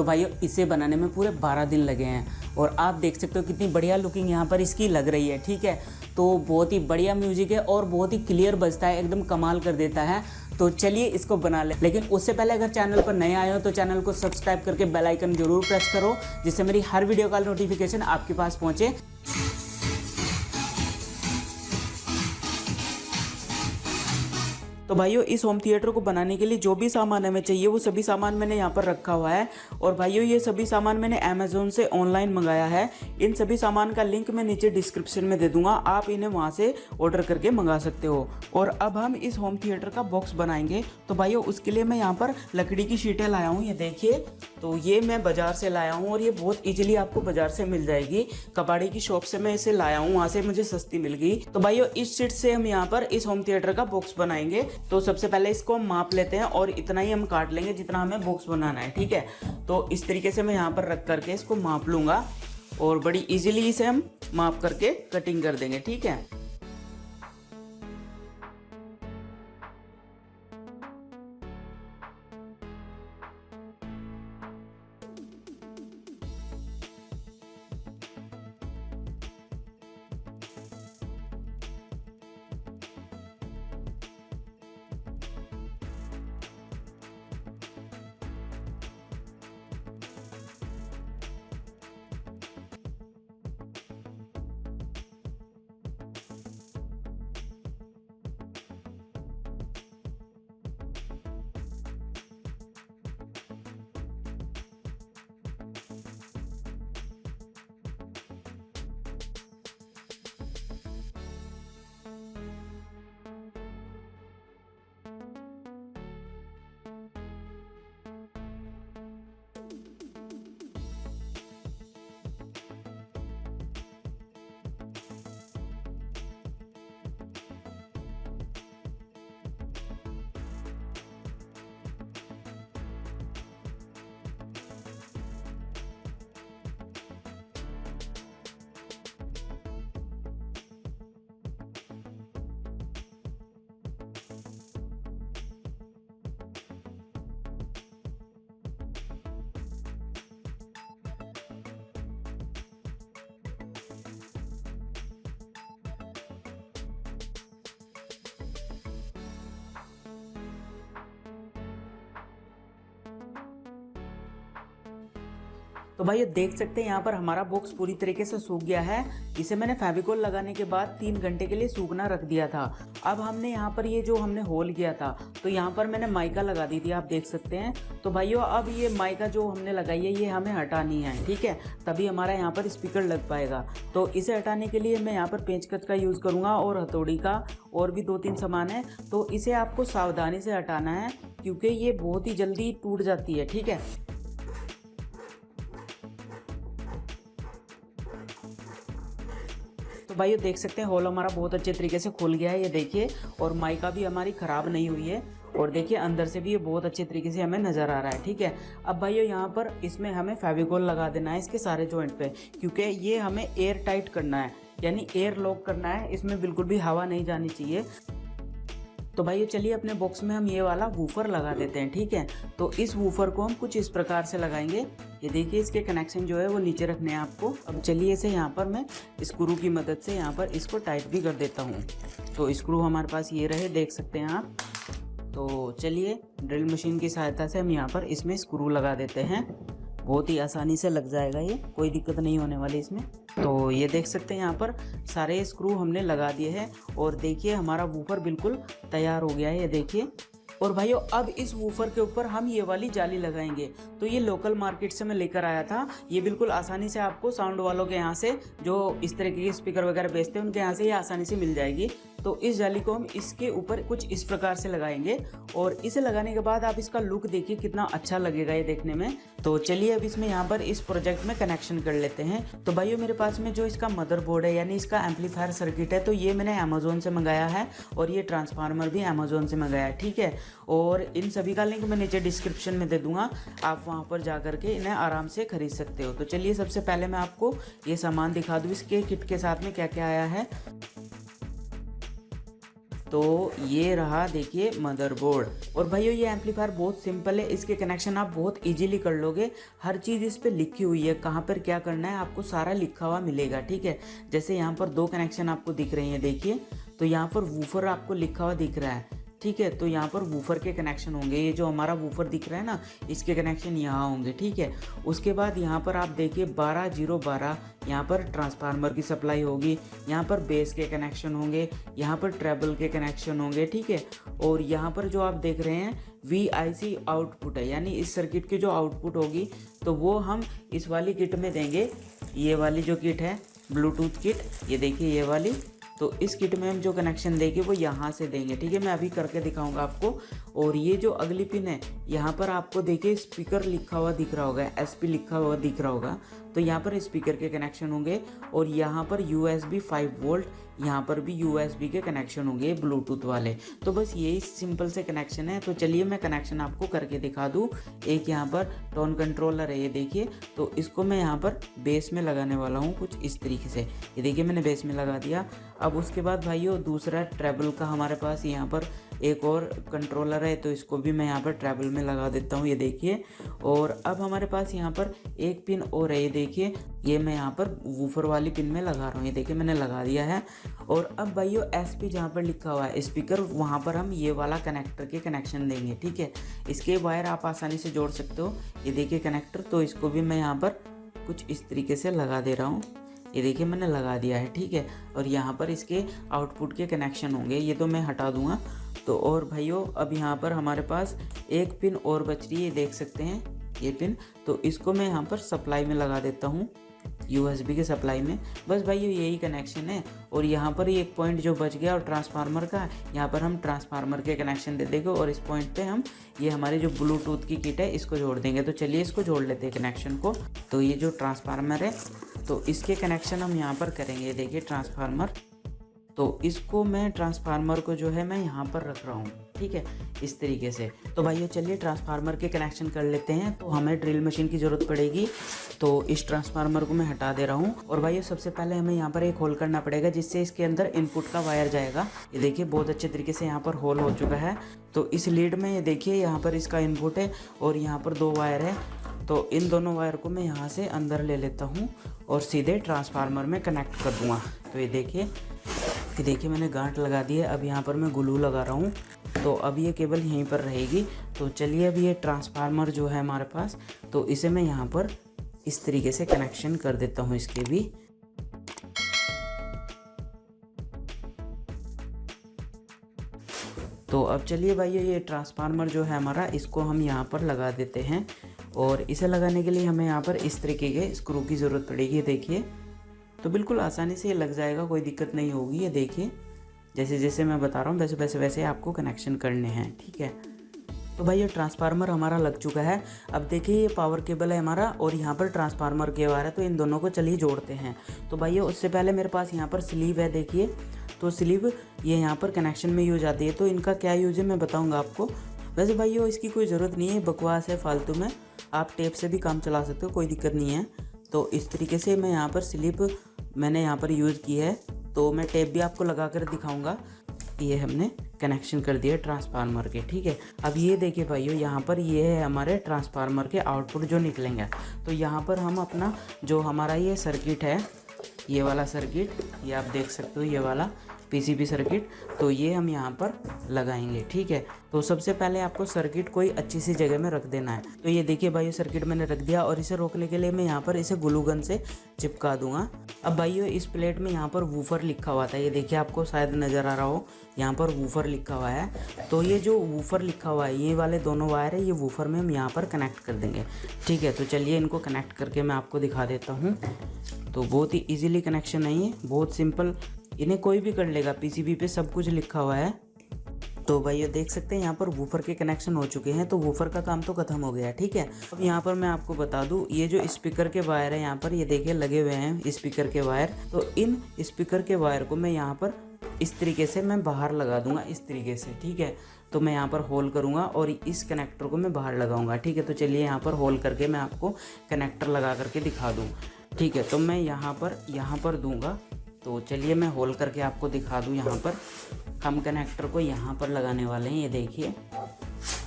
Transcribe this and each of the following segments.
तो भाइयों इसे बनाने में पूरे 12 दिन लगे हैं और आप देख सकते हो कितनी बढ़िया लुकिंग यहाँ पर इसकी लग रही है। ठीक है, तो बहुत ही बढ़िया म्यूजिक है और बहुत ही क्लियर बजता है, एकदम कमाल कर देता है। तो चलिए इसको बना ले, लेकिन उससे पहले अगर चैनल पर नए आए हो तो चैनल को सब्सक्राइब करके बेल आइकन जरूर प्रेस करो, जिससे मेरी हर वीडियो का नोटिफिकेशन आपके पास पहुंचे। तो भाइयों इस होम थिएटर को बनाने के लिए जो भी सामान हमें चाहिए वो सभी सामान मैंने यहाँ पर रखा हुआ है। और भाइयों ये सभी सामान मैंने अमेज़ोन से ऑनलाइन मंगाया है। इन सभी सामान का लिंक मैं नीचे डिस्क्रिप्शन में दे दूंगा, आप इन्हें वहाँ से ऑर्डर करके मंगा सकते हो। और अब हम इस होम थिएटर का बॉक्स बनाएंगे। तो भाइयों उसके लिए मैं यहाँ पर लकड़ी की शीटें लाया हूँ, ये देखिए। तो ये मैं बाजार से लाया हूँ और ये बहुत ईजिली आपको बाजार से मिल जाएगी। कबाड़ी की शॉप से मैं इसे लाया हूँ, वहाँ से मुझे सस्ती मिल गई। तो भाइयों इस शीट से हम यहाँ पर इस होम थिएटर का बॉक्स बनाएंगे। तो सबसे पहले इसको हम माप लेते हैं और इतना ही हम काट लेंगे जितना हमें बॉक्स बनाना है। ठीक है, तो इस तरीके से मैं यहाँ पर रख करके इसको माप लूंगा और बड़ी इजीली इसे हम माप करके कटिंग कर देंगे। ठीक है, तो भाई ये देख सकते हैं यहाँ पर हमारा बॉक्स पूरी तरीके से सूख गया है। इसे मैंने फेविकोल लगाने के बाद 3 घंटे के लिए सूखना रख दिया था। अब हमने यहाँ पर ये जो हमने होल किया था तो यहाँ पर मैंने माइका लगा दी थी, आप देख सकते हैं। तो भाइयों अब ये माइका जो हमने लगाई है ये हमें हटानी है। ठीक है, तभी हमारा यहाँ पर स्पीकर लग पाएगा। तो इसे हटाने के लिए मैं यहाँ पर पेंचकस का यूज़ करूँगा और हथौड़ी का, और भी 2-3 सामान है। तो इसे आपको सावधानी से हटाना है क्योंकि ये बहुत ही जल्दी टूट जाती है। ठीक है, तो भाई ये देख सकते हैं होल हमारा बहुत अच्छे तरीके से खुल गया है, ये देखिए। और माइका भी हमारी ख़राब नहीं हुई है और देखिए अंदर से भी ये बहुत अच्छे तरीके से हमें नज़र आ रहा है। ठीक है, अब भाइयों यहाँ पर इसमें हमें फेविकोल लगा देना है इसके सारे जॉइंट पे, क्योंकि ये हमें एयर टाइट करना है, यानी एयर लॉक करना है। इसमें बिल्कुल भी हवा नहीं जानी चाहिए। तो भाई चलिए अपने बॉक्स में हम ये वाला वूफर लगा देते हैं। ठीक है, तो इस वूफर को हम कुछ इस प्रकार से लगाएंगे। ये देखिए इसके कनेक्शन जो है वो नीचे रखने हैं आपको। अब चलिए इसे यहाँ पर मैं स्क्रू की मदद से यहाँ पर इसको टाइट भी कर देता हूँ। तो स्क्रू हमारे पास ये रहे, देख सकते हैं आप। तो चलिए ड्रिल मशीन की सहायता से हम यहाँ पर इसमें स्क्रू लगा देते हैं। बहुत ही आसानी से लग जाएगा, ये कोई दिक्कत नहीं होने वाली इसमें। तो ये देख सकते हैं यहाँ पर सारे स्क्रू हमने लगा दिए हैं और देखिए हमारा वूफर बिल्कुल तैयार हो गया है, ये देखिए। और भाइयों अब इस वूफर के ऊपर हम ये वाली जाली लगाएंगे। तो ये लोकल मार्केट से मैं लेकर आया था। ये बिल्कुल आसानी से आपको साउंड वालों के यहाँ से, जो इस तरीके के स्पीकर वगैरह बेचते हैं, उनके यहाँ से ये आसानी से मिल जाएगी। तो इस जाली को हम इसके ऊपर कुछ इस प्रकार से लगाएंगे और इसे लगाने के बाद आप इसका लुक देखिए कितना अच्छा लगेगा ये देखने में। तो चलिए अब इसमें यहाँ पर इस प्रोजेक्ट में कनेक्शन कर लेते हैं। तो भाइयों मेरे पास में जो इसका मदरबोर्ड है यानी इसका एम्पलीफायर सर्किट है, तो ये मैंने अमेज़ोन से मंगाया है और ये ट्रांसफार्मर भी अमेज़ोन से मंगाया है। ठीक है, और इन सभी का लिंक मैं नीचे डिस्क्रिप्शन में दे दूंगा, आप वहाँ पर जा करके इन्हें आराम से खरीद सकते हो। तो चलिए सबसे पहले मैं आपको ये सामान दिखा दूँ, इसके किट के साथ में क्या क्या आया है। तो ये रहा देखिए मदरबोर्ड। और भाइयों ये एम्पलीफायर बहुत सिंपल है, इसके कनेक्शन आप बहुत इजीली कर लोगे। हर चीज़ इस पे लिखी हुई है, कहाँ पर क्या करना है आपको सारा लिखा हुआ मिलेगा, ठीक है। जैसे यहाँ पर 2 कनेक्शन आपको दिख रही हैं देखिए, तो यहाँ पर वूफर आपको लिखा हुआ दिख रहा है, ठीक है। तो यहाँ पर वूफर के कनेक्शन होंगे, ये जो हमारा वूफर दिख रहा है ना, इसके कनेक्शन यहाँ होंगे, ठीक है। उसके बाद यहाँ पर आप देखिए 12012 यहाँ पर ट्रांसफार्मर की सप्लाई होगी, यहाँ पर बेस के कनेक्शन होंगे, यहाँ पर ट्रेबल के कनेक्शन होंगे, ठीक है। और यहाँ पर जो आप देख रहे हैं VIC आउटपुट है, यानी इस सर्किट की जो आउटपुट होगी तो वो हम इस वाली किट में देंगे। ये वाली जो किट है ब्लूटूथ किट, ये देखिए ये वाली, तो इस किट में हम जो कनेक्शन देंगे वो यहाँ से देंगे, ठीक है। मैं अभी करके दिखाऊंगा आपको। और ये जो अगली पिन है, यहाँ पर आपको देखिए स्पीकर लिखा हुआ दिख रहा होगा, SP लिखा हुआ दिख रहा होगा, तो यहाँ पर स्पीकर के कनेक्शन होंगे। और यहाँ पर USB 5 वोल्ट, यहाँ पर भी USB के कनेक्शन होंगे ब्लूटूथ वाले। तो बस यही सिंपल से कनेक्शन है। तो चलिए मैं कनेक्शन आपको करके दिखा दूँ। एक यहाँ पर टोन कंट्रोलर है, ये देखिए, तो इसको मैं यहाँ पर बेस में लगाने वाला हूँ कुछ इस तरीके से। ये देखिए मैंने बेस में लगा दिया। अब उसके बाद भाइयों दूसरा ट्रेबल का हमारे पास यहाँ पर एक और कंट्रोलर है, तो इसको भी मैं यहाँ पर ट्रेबल में लगा देता हूँ, ये देखिए। और अब हमारे पास यहाँ पर एक पिन और है, ये देखिए, ये मैं यहाँ पर वूफर वाली पिन में लगा रहा हूँ, ये देखिए मैंने लगा दिया है। और अब भाइयों SP जहाँ पर लिखा हुआ है स्पीकर, वहाँ पर हम ये वाला कनेक्टर के कनेक्शन देंगे, ठीक है। इसके वायर आप आसानी से जोड़ सकते हो, ये देखिए कनेक्टर। तो इसको भी मैं यहाँ पर कुछ इस तरीके से लगा दे रहा हूँ, ये देखिए मैंने लगा दिया है, ठीक है। और यहाँ पर इसके आउटपुट के कनेक्शन होंगे, ये तो मैं हटा दूंगा। तो और भाइयों अब यहाँ पर हमारे पास एक पिन और बच रही है, देख सकते हैं ये पिन, तो इसको मैं यहाँ पर सप्लाई में लगा देता हूँ, USB के सप्लाई में। बस भाइयों यही कनेक्शन है। और यहाँ पर एक पॉइंट जो बच गया और ट्रांसफार्मर का, यहाँ पर हम ट्रांसफार्मर के कनेक्शन दे देंगे और इस पॉइंट पे हम ये हमारी जो ब्लूटूथ की किट है इसको जोड़ देंगे। तो चलिए इसको जोड़ लेते हैं कनेक्शन को। तो ये जो ट्रांसफार्मर है तो इसके कनेक्शन हम यहाँ पर करेंगे, देखिए ट्रांसफार्मर। तो इसको मैं ट्रांसफार्मर को जो है मैं यहाँ पर रख रहा हूँ, ठीक है, इस तरीके से। तो भाइयों चलिए ट्रांसफार्मर के कनेक्शन कर लेते हैं। तो हमें ड्रिल मशीन की ज़रूरत पड़ेगी, तो इस ट्रांसफार्मर को मैं हटा दे रहा हूँ। और भाइयों सबसे पहले हमें यहाँ पर एक होल करना पड़ेगा, जिससे इसके अंदर इनपुट का वायर जाएगा। ये देखिए बहुत अच्छे तरीके से यहाँ पर होल हो चुका है। तो इस लीड में ये देखिए यहाँ पर इसका इनपुट है और यहाँ पर 2 वायर है। तो इन दोनों वायर को मैं यहाँ से अंदर ले लेता हूँ और सीधे ट्रांसफार्मर में कनेक्ट कर दूँगा। तो ये देखिए मैंने गांठ लगा दी है। अब यहाँ पर मैं ग्लू लगा रहा हूँ, तो अब ये केबल यहीं पर रहेगी। तो चलिए अब ये ट्रांसफार्मर जो है हमारे पास, तो इसे मैं यहाँ पर इस तरीके से कनेक्शन कर देता हूँ इसके भी। तो अब चलिए भाइयों ये ट्रांसफार्मर जो है हमारा, इसको हम यहाँ पर लगा देते हैं। और इसे लगाने के लिए हमें यहाँ पर इस तरीके के स्क्रू की ज़रूरत पड़ेगी, देखिए। तो बिल्कुल आसानी से ये लग जाएगा, कोई दिक्कत नहीं होगी। ये देखिए जैसे जैसे मैं बता रहा हूँ वैसे वैसे आपको कनेक्शन करने हैं, ठीक है। तो भाई ये ट्रांसफार्मर हमारा लग चुका है। अब देखिए ये पावर केबल है हमारा और यहाँ पर ट्रांसफार्मर के वायर है, तो इन दोनों को चलिए जोड़ते हैं। तो भाई उससे पहले मेरे पास यहाँ पर स्लीव है, देखिए। तो स्लीव ये यहाँ पर कनेक्शन में यूज आती है। तो इनका क्या यूज है मैं बताऊँगा आपको। वैसे भाइयों इसकी कोई ज़रूरत नहीं है, बकवास है फालतू में, आप टेप से भी काम चला सकते हो, कोई दिक्कत नहीं है। तो इस तरीके से मैं यहाँ पर स्लिप मैंने यहाँ पर यूज़ की है, तो मैं टेप भी आपको लगा कर दिखाऊंगा। ये हमने कनेक्शन कर दिया ट्रांसफार्मर के, ठीक है। अब ये देखिए भाइयों यहाँ पर ये है हमारे ट्रांसफार्मर के आउटपुट जो निकलेंगे। तो यहाँ पर हम अपना जो हमारा ये सर्किट है, ये वाला सर्किट, ये आप देख सकते हो, ये वाला PCB सर्किट, तो ये हम यहाँ पर लगाएंगे, ठीक है। तो सबसे पहले आपको सर्किट कोई अच्छी सी जगह में रख देना है। तो ये देखिए भाइयों सर्किट मैंने रख दिया और इसे रोकने के लिए मैं यहाँ पर इसे ग्लू गन से चिपका दूंगा। अब भाइयों इस प्लेट में यहाँ पर वूफर लिखा हुआ था, ये देखिए आपको शायद नज़र आ रहा हो, यहाँ पर वूफर लिखा हुआ है। तो ये जो वूफर लिखा हुआ है, ये वाले दोनों वायर है, ये वूफर में हम यहाँ पर कनेक्ट कर देंगे, ठीक है। तो चलिए इनको कनेक्ट करके मैं आपको दिखा देता हूँ। तो बहुत ही ईजिली कनेक्शन है ये, बहुत सिंपल, इन्हें कोई भी कर लेगा, PCB पे सब कुछ लिखा हुआ है। तो भाई ये देख सकते हैं यहाँ पर वूफर के कनेक्शन हो चुके हैं, तो वूफर का काम तो खत्म हो गया, ठीक है। अब यहाँ पर मैं आपको बता दूँ, ये जो स्पीकर के वायर है यहाँ पर, ये देखिए लगे हुए हैं स्पीकर के वायर। तो इन स्पीकर के वायर को मैं यहाँ पर इस तरीके से मैं बाहर लगा दूंगा, इस तरीके से, ठीक है। तो मैं यहाँ पर होल करूँगा और इस कनेक्टर को मैं बाहर लगाऊंगा, ठीक है। तो चलिए यहाँ पर होल करके मैं आपको कनेक्टर लगा करके दिखा दूँ, ठीक है। तो मैं यहाँ पर दूंगा, तो चलिए मैं होल करके आपको दिखा दूँ यहाँ पर। हम कनेक्टर को यहाँ पर लगाने वाले हैं, ये देखिए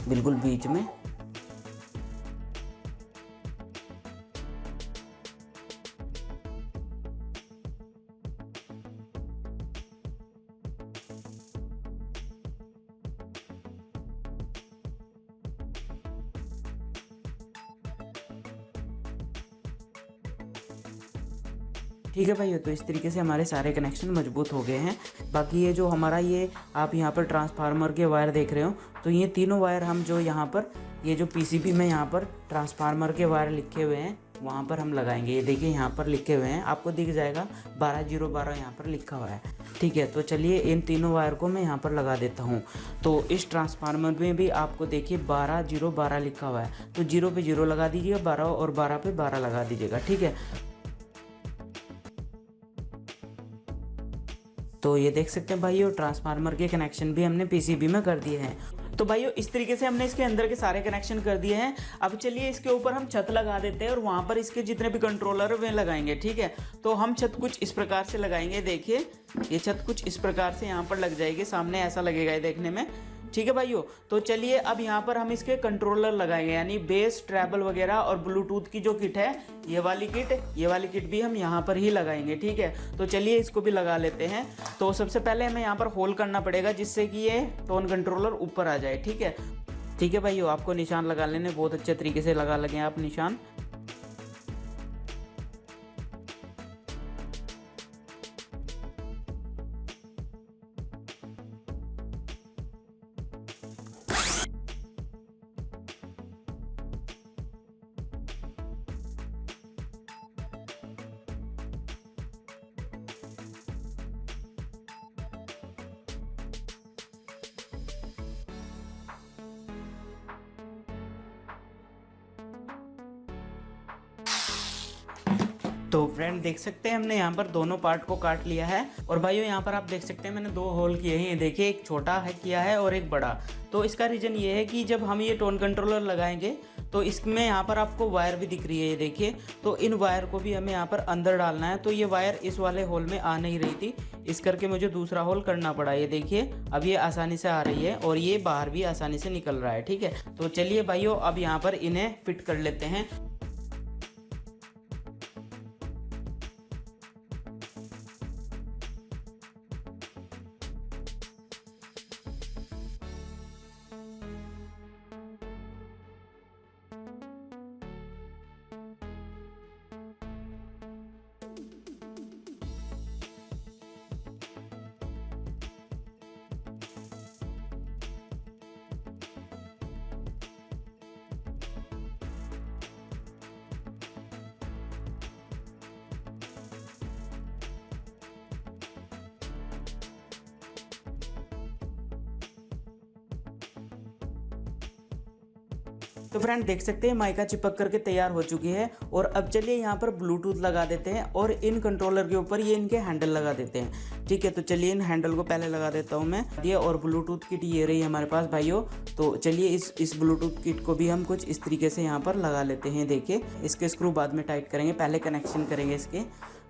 बिल्कुल बीच में। ठीक है भाई, तो इस तरीके से हमारे सारे कनेक्शन मजबूत हो गए हैं। बाकी ये जो हमारा ये आप यहाँ पर ट्रांसफार्मर के वायर देख रहे हो, तो ये तीनों वायर हम जो यहाँ पर ये जो पीसीबी में यहाँ पर ट्रांसफार्मर के वायर लिखे हुए हैं वहाँ पर हम लगाएंगे। ये देखिए यहाँ पर लिखे हुए हैं, आपको दिख जाएगा 12012 यहाँ पर लिखा हुआ है। ठीक है, तो चलिए इन तीनों वायर को मैं यहाँ पर लगा देता हूँ। तो इस ट्रांसफार्मर में भी आपको देखिए 12012 लिखा हुआ है, तो 0 पे 0 लगा दीजिएगा, 12 और 12 पे 12 लगा दीजिएगा। ठीक है, तो ये देख सकते हैं भाइयों, ट्रांसफार्मर के कनेक्शन भी हमने पीसीबी में कर दिए हैं। तो भाइयों इस तरीके से हमने इसके अंदर के सारे कनेक्शन कर दिए हैं। अब चलिए इसके ऊपर हम छत लगा देते हैं और वहाँ पर इसके जितने भी कंट्रोलर है वे लगाएंगे। ठीक है, तो हम छत कुछ इस प्रकार से लगाएंगे। देखिए ये छत कुछ इस प्रकार से यहाँ पर लग जाएगी, सामने ऐसा लगेगा ये देखने में। ठीक है भाइयों, तो चलिए अब यहाँ पर हम इसके कंट्रोलर लगाएंगे, यानी बेस, ट्रैबल वगैरह और ब्लूटूथ की जो किट है ये वाली किट भी हम यहाँ पर ही लगाएंगे। ठीक है, तो चलिए इसको भी लगा लेते हैं। तो सबसे पहले हमें यहाँ पर होल करना पड़ेगा जिससे कि ये टोन कंट्रोलर ऊपर आ जाए। ठीक है भाइयों, आपको निशान लगा लेने, बहुत अच्छे तरीके से लगा लगे आप निशान। तो फ्रेंड देख सकते हैं हमने यहाँ पर दोनों पार्ट को काट लिया है। और भाइयों यहाँ पर आप देख सकते हैं मैंने 2 होल किए हैं, ये देखिए एक छोटा है किया है और एक बड़ा। तो इसका रीज़न ये है कि जब हम ये टोन कंट्रोलर लगाएंगे तो इसमें यहाँ पर आपको वायर भी दिख रही है, ये देखिए। तो इन वायर को भी हमें यहाँ पर अंदर डालना है। तो ये वायर इस वाले होल में आ नहीं रही थी, इस करके मुझे दूसरा होल करना पड़ा। ये देखिए अब ये आसानी से आ रही है और ये बाहर भी आसानी से निकल रहा है। ठीक है, तो चलिए भाइयों अब यहाँ पर इन्हें फिट कर लेते हैं। तो फ्रेंड देख सकते हैं माइका चिपक करके तैयार हो चुकी है। और अब चलिए यहाँ पर ब्लूटूथ लगा देते हैं और इन कंट्रोलर के ऊपर ये इनके हैंडल लगा देते हैं। ठीक है, तो चलिए इन हैंडल को पहले लगा देता हूँ मैं। ये और ब्लूटूथ किट ये रही हमारे पास भाइयों। तो चलिए इस ब्लूटूथ किट को भी हम कुछ इस तरीके से यहाँ पर लगा लेते हैं। देखिए इसके स्क्रू बाद में टाइट करेंगे, पहले कनेक्शन करेंगे इसके।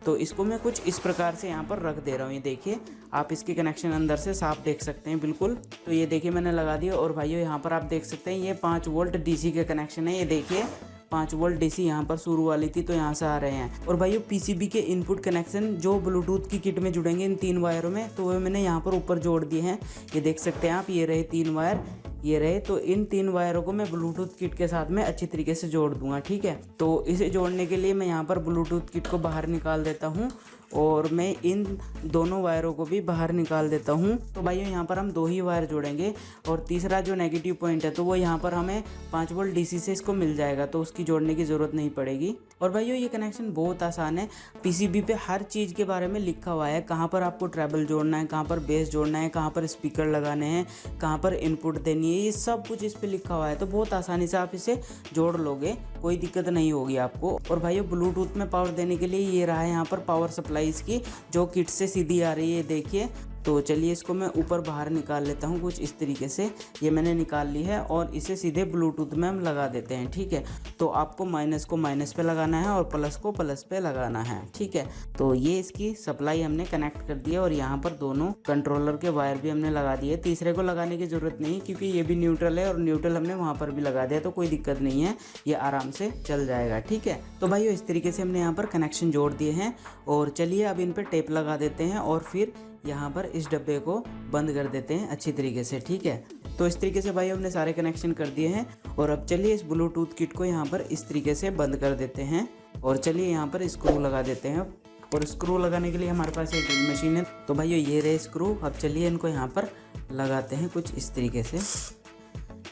तो इसको मैं कुछ इस प्रकार से यहाँ पर रख दे रहा हूँ। ये देखिए आप इसके कनेक्शन अंदर से साफ देख सकते हैं बिल्कुल। तो ये देखिए मैंने लगा दिया। और भाइयों यहाँ पर आप देख सकते हैं ये 5 वोल्ट डीसी के कनेक्शन है। ये देखिए 5 वोल्ट डीसी यहाँ पर शुरू वाली थी तो यहाँ से आ रहे हैं। और भाइयों पीसीबी के इनपुट कनेक्शन जो ब्लूटूथ की किट में जुड़ेंगे इन 3 वायरों में, तो वो मैंने यहाँ पर ऊपर जोड़ दिए हैं। ये देख सकते हैं आप, ये रहे 3 वायर, ये रहे। तो इन 3 वायरों को मैं ब्लूटूथ किट के साथ में अच्छी तरीके से जोड़ दूंगा। ठीक है, तो इसे जोड़ने के लिए मैं यहाँ पर ब्लूटूथ किट को बाहर निकाल देता हूँ और मैं इन दोनों वायरों को भी बाहर निकाल देता हूँ। तो भाइयों यहाँ पर हम 2 ही वायर जोड़ेंगे और तीसरा जो नेगेटिव पॉइंट है तो वो यहाँ पर हमें 5 वोल्ट डीसी से इसको मिल जाएगा, तो उसकी जोड़ने की ज़रूरत नहीं पड़ेगी। और भाइयों ये कनेक्शन बहुत आसान है, पीसीबी पे हर चीज़ के बारे में लिखा हुआ है, कहाँ पर आपको ट्रैबल जोड़ना है, कहाँ पर बेस जोड़ना है, कहाँ पर स्पीकर लगाने हैं, कहाँ पर इनपुट देनी है, ये सब कुछ इस पर लिखा हुआ है। तो बहुत आसानी से आप इसे जोड़ लोगे, कोई दिक्कत नहीं होगी आपको। और भाइयों ब्लूटूथ में पावर देने के लिए ये रहा है यहाँ पर पावर सप्लाई इसकी, जो किट से सीधी आ रही है। देखिए तो चलिए इसको मैं ऊपर बाहर निकाल लेता हूँ कुछ इस तरीके से। ये मैंने निकाल ली है और इसे सीधे ब्लूटूथ में हम लगा देते हैं, ठीक है। तो आपको माइनस को माइनस पे लगाना है और प्लस को प्लस पे लगाना है, ठीक है। तो ये इसकी सप्लाई हमने कनेक्ट कर दी है और यहाँ पर दोनों कंट्रोलर के वायर भी हमने लगा दिए। तीसरे को लगाने की ज़रूरत नहीं क्योंकि ये भी न्यूट्रल है और न्यूट्रल हमने वहाँ पर भी लगा दिया, तो कोई दिक्कत नहीं है, ये आराम से चल जाएगा, ठीक है। तो भाइयों इस तरीके से हमने यहाँ पर कनेक्शन जोड़ दिए हैं और चलिए अब इन पर टेप लगा देते हैं और फिर यहाँ पर इस डब्बे को बंद कर देते हैं अच्छी तरीके से, ठीक है। तो इस तरीके से भाई हमने सारे कनेक्शन कर दिए हैं और अब चलिए इस ब्लूटूथ किट को यहाँ पर इस तरीके से बंद कर देते हैं और चलिए यहाँ पर स्क्रू लगा देते हैं। और स्क्रू लगाने के लिए हमारे पास एक ड्रिल मशीन है। तो भाइयों ये रहे स्क्रू। अब चलिए इनको यहाँ पर लगाते हैं कुछ इस तरीके से।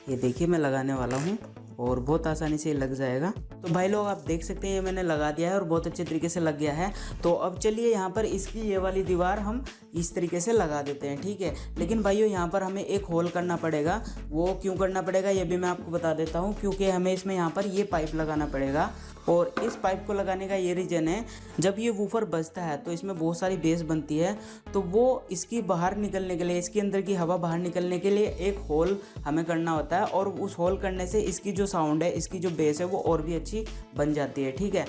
ये देखिए मैं लगाने वाला हूँ और बहुत आसानी से लग जाएगा। तो भाई लोग आप देख सकते हैं ये मैंने लगा दिया है और बहुत अच्छे तरीके से लग गया है। तो अब चलिए यहाँ पर इसकी ये वाली दीवार हम इस तरीके से लगा देते हैं, ठीक है। लेकिन भाइयों यहाँ पर हमें एक होल करना पड़ेगा। वो क्यों करना पड़ेगा ये भी मैं आपको बता देता हूँ, क्योंकि हमें इसमें यहाँ पर ये पाइप लगाना पड़ेगा। और इस पाइप को लगाने का ये रीज़न है, जब ये वूफर बजता है तो इसमें बहुत सारी बेस बनती है, तो वो इसकी बाहर निकलने के लिए, इसके अंदर की हवा बाहर निकलने के लिए एक होल हमें करना होता है और उस होल करने से इसकी जो साउंड है, इसकी जो बेस है वो और भी अच्छी बन जाती है, ठीक है।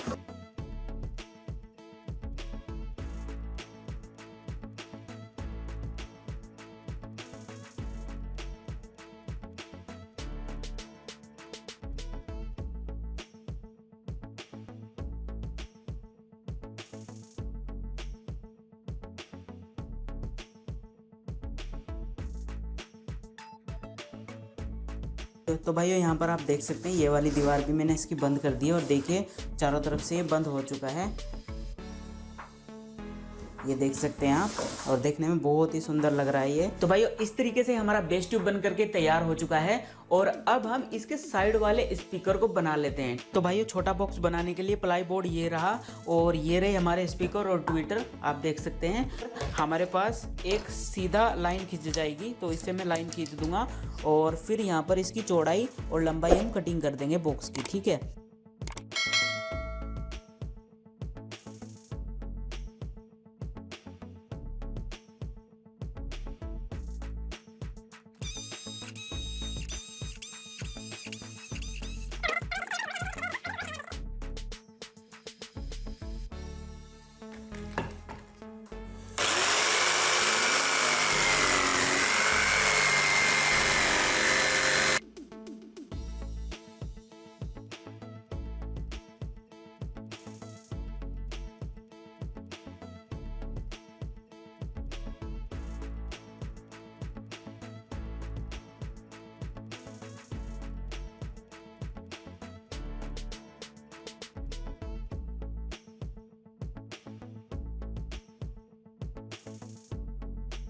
तो भाइयों यहाँ पर आप देख सकते हैं ये वाली दीवार भी मैंने इसकी बंद कर दी है और देखिए चारों तरफ से ये बंद हो चुका है, ये देख सकते हैं आप। और देखने में बहुत ही सुंदर लग रहा है ये। तो भाइयों इस तरीके से हमारा बेस ट्यूब बन करके तैयार हो चुका है और अब हम इसके साइड वाले स्पीकर को बना लेते हैं। तो भाइयों छोटा बॉक्स बनाने के लिए प्लाई बोर्ड ये रहा और ये रहे हमारे स्पीकर और ट्विटर। आप देख सकते हैं हमारे पास एक सीधा लाइन खींच जाएगी, तो इससे मैं लाइन खींच दूंगा और फिर यहाँ पर इसकी चौड़ाई और लंबाई हम कटिंग कर देंगे बॉक्स की, ठीक है।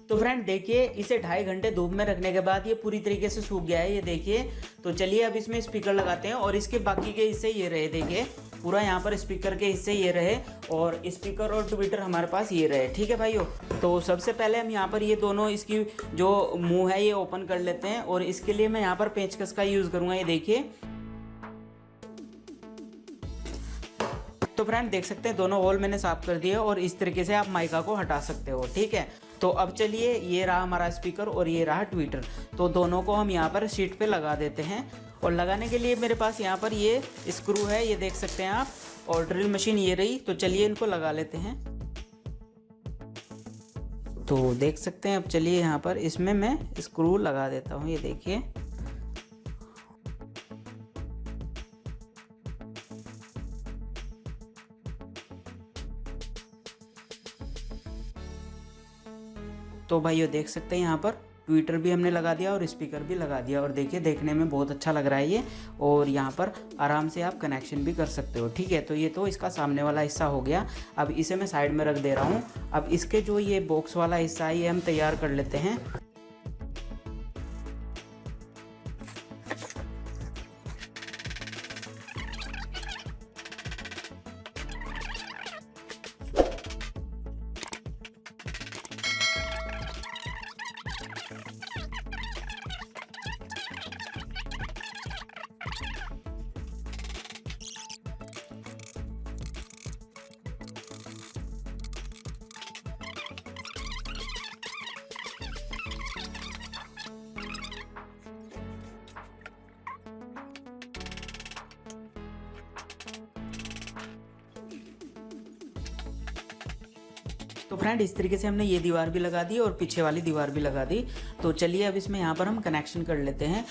तो फ्रेंड देखिए इसे 2.5 घंटे धूप में रखने के बाद ये पूरी तरीके से सूख गया है, ये देखिए। तो चलिए अब इसमें स्पीकर लगाते हैं और इसके बाकी के हिस्से ये रहे, देखिए पूरा यहाँ पर स्पीकर के हिस्से ये रहे और स्पीकर और ट्विटर हमारे पास ये रहे, ठीक है भाइयों। तो सबसे पहले हम यहाँ पर ये दोनों इसकी जो मुंह है ये ओपन कर लेते हैं और इसके लिए मैं यहाँ पर पेचकस का यूज़ करूँगा, ये देखिए। तो फ्रेंड देख सकते हैं दोनों होल मैंने साफ कर दिए और इस तरीके से आप माइका को हटा सकते हो, ठीक है। तो अब चलिए ये रहा हमारा स्पीकर और ये रहा ट्विटर, तो दोनों को हम यहाँ पर शीट पे लगा देते हैं। और लगाने के लिए मेरे पास यहाँ पर ये स्क्रू है, ये देख सकते हैं आप, और ड्रिल मशीन ये रही। तो चलिए इनको लगा लेते हैं। तो देख सकते हैं अब चलिए यहाँ पर इसमें मैं स्क्रू लगा देता हूँ, ये देखिए। तो भाइयों देख सकते हैं यहाँ पर ट्विटर भी हमने लगा दिया और स्पीकर भी लगा दिया और देखिए देखने में बहुत अच्छा लग रहा है ये। और यहाँ पर आराम से आप कनेक्शन भी कर सकते हो, ठीक है। तो ये तो इसका सामने वाला हिस्सा हो गया। अब इसे मैं साइड में रख दे रहा हूँ। अब इसके जो ये बॉक्स वाला हिस्सा है ये हम तैयार कर लेते हैं। तो फ्रेंड इस तरीके से हमने ये दीवार भी लगा दी और पीछे वाली दीवार भी लगा दी। तो चलिए अब इसमें यहाँ पर हम कनेक्शन कर लेते हैं।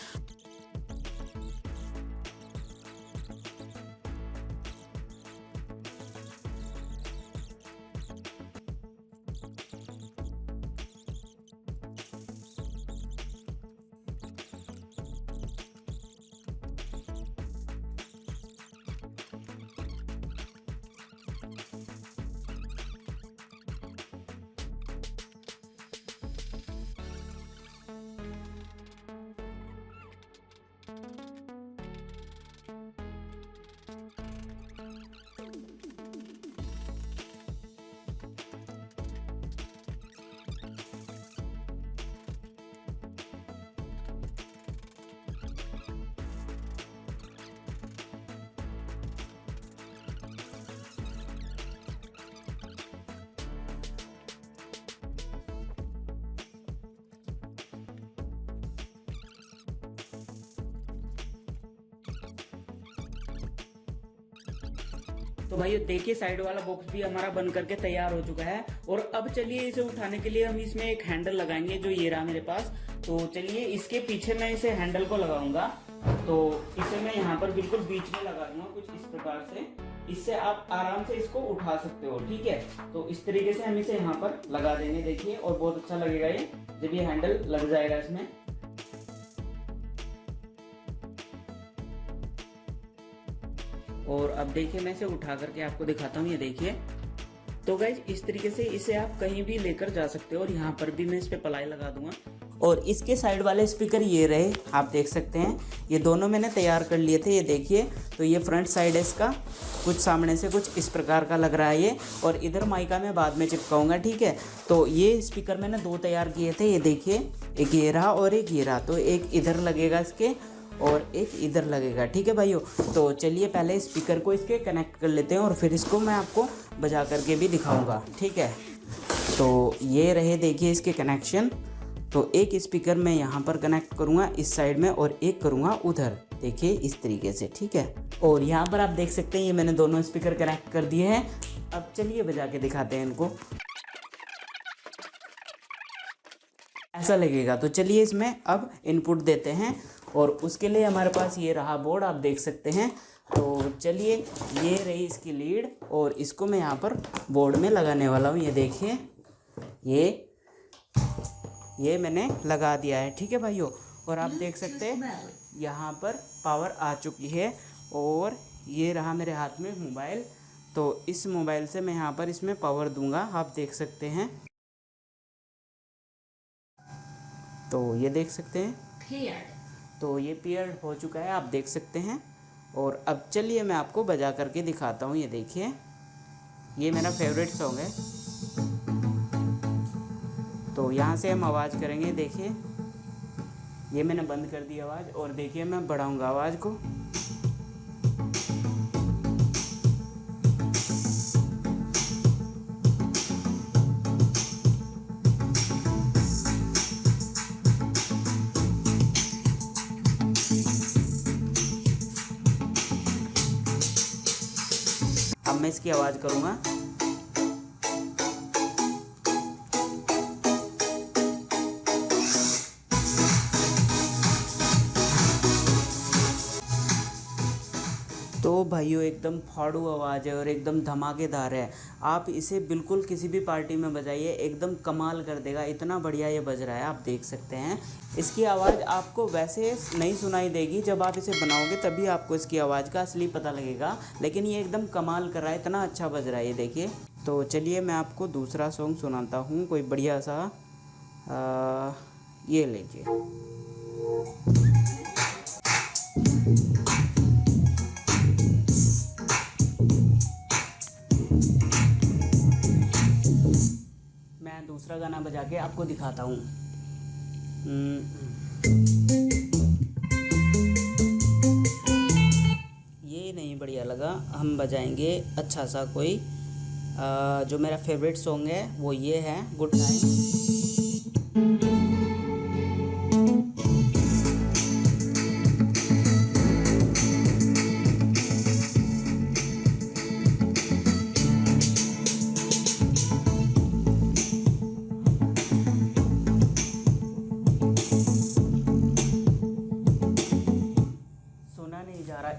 तो भाई देखिए साइड वाला बॉक्स भी हमारा बन करके तैयार हो चुका है। और अब चलिए इसे उठाने के लिए हम इसमें एक हैंडल लगाएंगे, जो ये रहा मेरे पास। तो चलिए इसके पीछे मैं इसे हैंडल को लगाऊंगा। तो इसे मैं यहाँ पर बिल्कुल बीच में लगा दूंगा कुछ इस प्रकार से। इससे आप आराम से इसको उठा सकते हो, ठीक है। तो इस तरीके से हम इसे यहाँ पर लगा देंगे, देखिए। और बहुत अच्छा लगेगा ये जब ये हैंडल लग जाएगा इसमें। और अब देखिए मैं इसे उठा करके आपको दिखाता हूँ, ये देखिए। तो गाइज इस तरीके से इसे आप कहीं भी लेकर जा सकते हो। और यहाँ पर भी मैं इस पे प्लाई लगा दूंगा। और इसके साइड वाले स्पीकर ये रहे, आप देख सकते हैं। ये दोनों मैंने तैयार कर लिए थे, ये देखिए। तो ये फ्रंट साइड है इसका, कुछ सामने से कुछ इस प्रकार का लग रहा है ये। और इधर माइका मैं बाद में चिपकाऊंगा, ठीक है। तो ये स्पीकर मैंने 2 तैयार किए थे, ये देखिए। एक ये रहा और एक ये रहा। तो एक इधर लगेगा इसके और एक इधर लगेगा, ठीक है भाइयों। तो चलिए पहले स्पीकर को इसके कनेक्ट कर लेते हैं और फिर इसको मैं आपको बजा करके भी दिखाऊंगा, ठीक है। तो ये रहे देखिए इसके कनेक्शन। तो एक स्पीकर मैं यहाँ पर कनेक्ट करूँगा इस साइड में और एक करूँगा उधर, देखिए इस तरीके से, ठीक है। और यहाँ पर आप देख सकते हैं ये मैंने दोनों स्पीकर कनेक्ट कर दिए हैं। अब चलिए बजा के दिखाते हैं इनको, ऐसा लगेगा। तो चलिए इसमें अब इनपुट देते हैं। और उसके लिए हमारे पास ये रहा बोर्ड, आप देख सकते हैं। तो चलिए ये रही इसकी लीड और इसको मैं यहाँ पर बोर्ड में लगाने वाला हूँ, ये देखिए। ये मैंने लगा दिया है, ठीक है भाइयों। और आप देख सकते हैं यहाँ पर पावर आ चुकी है। और ये रहा मेरे हाथ में मोबाइल। तो इस मोबाइल से मैं यहाँ पर इसमें पावर दूंगा, आप देख सकते हैं। तो ये देख सकते हैं, तो ये पेयर हो चुका है, आप देख सकते हैं। और अब चलिए मैं आपको बजा करके दिखाता हूँ, ये देखिए। ये मेरा फेवरेट सॉन्ग है। तो यहाँ से हम आवाज़ करेंगे, देखिए। ये मैंने बंद कर दी आवाज़ और देखिए मैं बढ़ाऊँगा आवाज़ को। अब मैं इसकी आवाज़ करूँगा। तो भाइयों एकदम फाड़ू आवाज़ है और एकदम धमाकेदार है। आप इसे बिल्कुल किसी भी पार्टी में बजाइए, एकदम कमाल कर देगा। इतना बढ़िया ये बज रहा है, आप देख सकते हैं। इसकी आवाज़ आपको वैसे नहीं सुनाई देगी, जब आप इसे बनाओगे तभी आपको इसकी आवाज़ का असली पता लगेगा। लेकिन ये एकदम कमाल कर रहा है, इतना अच्छा बज रहा है, ये देखिए। तो चलिए मैं आपको दूसरा सॉन्ग सुनाता हूँ, कोई बढ़िया सा। ये लीजिए। दूसरा गाना बजा के आपको दिखाता हूँ। ये नहीं बढ़िया लगा, हम बजाएंगे अच्छा सा कोई जो मेरा फेवरेट सॉन्ग है, वो ये है, गुड नाइट।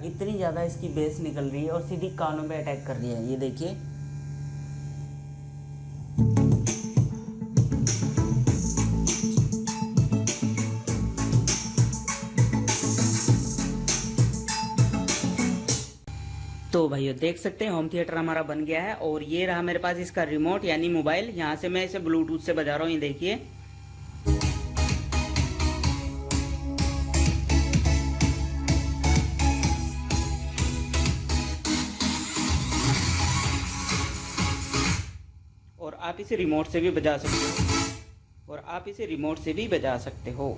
इतनी ज़्यादा इसकी बेस निकल रही है और सीधी कानों पे अटैक कर रही है, ये देखिए। तो भाइयों देख सकते हैं होम थिएटर हमारा बन गया है और ये रहा मेरे पास इसका रिमोट यानी मोबाइल। यहाँ से मैं इसे ब्लूटूथ से बजा रहा हूँ, ये देखिए। और आप इसे रिमोट से भी बजा सकते हो।